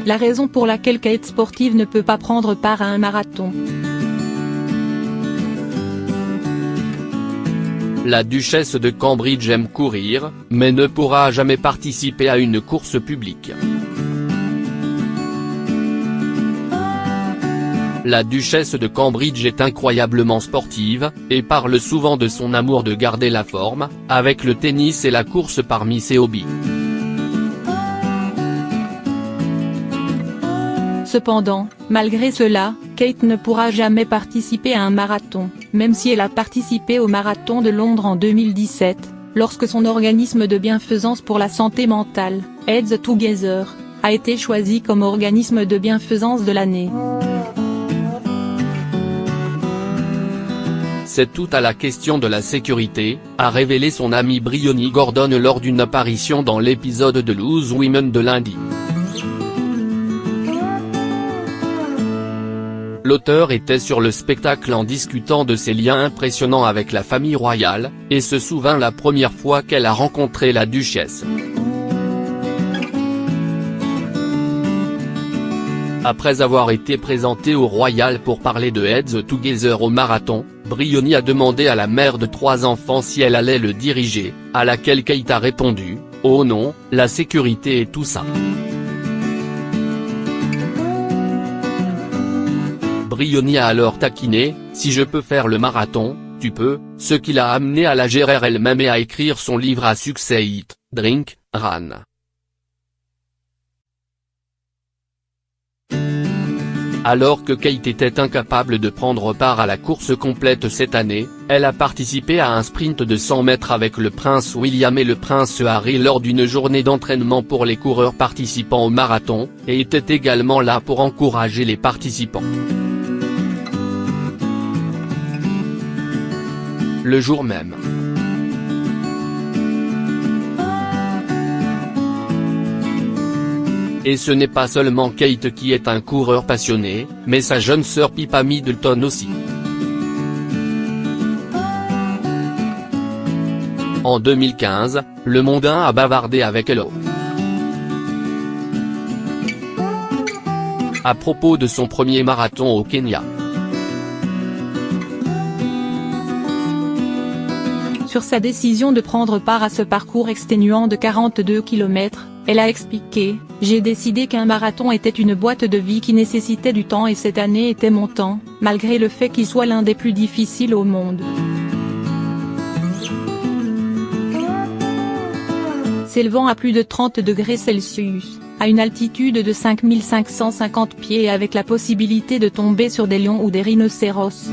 La raison pour laquelle Kate sportive ne peut pas prendre part à un marathon. La duchesse de Cambridge aime courir, mais ne pourra jamais participer à une course publique. La duchesse de Cambridge est incroyablement sportive, et parle souvent de son amour de garder la forme, avec le tennis et la course parmi ses hobbies. Cependant, malgré cela, Kate ne pourra jamais participer à un marathon, même si elle a participé au marathon de Londres en 2017, lorsque son organisme de bienfaisance pour la santé mentale, Heads Together, a été choisi comme organisme de bienfaisance de l'année. C'est tout à la question de la sécurité, a révélé son ami Bryony Gordon lors d'une apparition dans l'épisode de Loose Women de lundi. L'auteur était sur le spectacle en discutant de ses liens impressionnants avec la famille royale, et se souvint la première fois qu'elle a rencontré la duchesse. Après avoir été présenté au royal pour parler de Heads Together au marathon, Bryony a demandé à la mère de 3 enfants si elle allait le diriger, à laquelle Kate a répondu « Oh non, la sécurité et tout ça ». Bryony a alors taquiné « Si je peux faire le marathon, tu peux », ce qui l'a amené à la gérer elle-même et à écrire son livre à succès Eat, Drink, Run. Alors que Kate était incapable de prendre part à la course complète cette année, elle a participé à un sprint de 100 mètres avec le prince William et le prince Harry lors d'une journée d'entraînement pour les coureurs participant au marathon, et était également là pour encourager les participants. Le jour même. Et ce n'est pas seulement Kate qui est un coureur passionné, mais sa jeune sœur Pippa Middleton aussi. En 2015, Le Mondain a bavardé avec elle à propos de son premier marathon au Kenya. Sur sa décision de prendre part à ce parcours exténuant de 42 km, elle a expliqué « J'ai décidé qu'un marathon était une boîte de vie qui nécessitait du temps et cette année était mon temps, malgré le fait qu'il soit l'un des plus difficiles au monde. » S'élevant à plus de 30 degrés Celsius, à une altitude de 5550 pieds et avec la possibilité de tomber sur des lions ou des rhinocéros.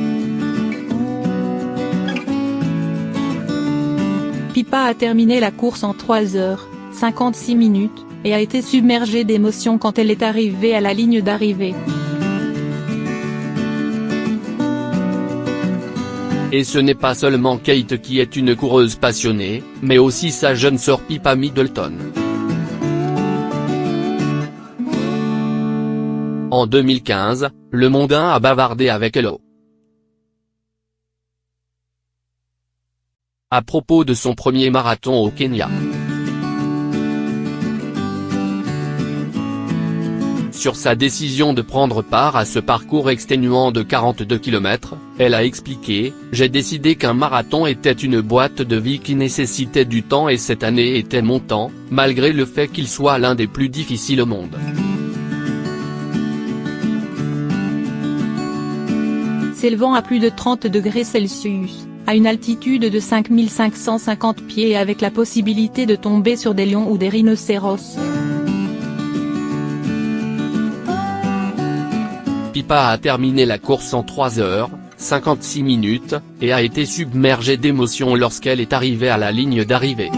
Pippa a terminé la course en 3h56 et a été submergée d'émotion quand elle est arrivée à la ligne d'arrivée. Et ce n'est pas seulement Kate qui est une coureuse passionnée, mais aussi sa jeune sœur Pippa Middleton. En 2015, Le Mondain a bavardé avec elle à propos de son premier marathon au Kenya. Sur sa décision de prendre part à ce parcours exténuant de 42 km, elle a expliqué « J'ai décidé qu'un marathon était une boîte de vie qui nécessitait du temps et cette année était mon temps, malgré le fait qu'il soit l'un des plus difficiles au monde. » S'élevant à plus de 30 degrés Celsius, à une altitude de 5550 pieds et avec la possibilité de tomber sur des lions ou des rhinocéros. Pippa a terminé la course en 3h56 et a été submergée d'émotion lorsqu'elle est arrivée à la ligne d'arrivée.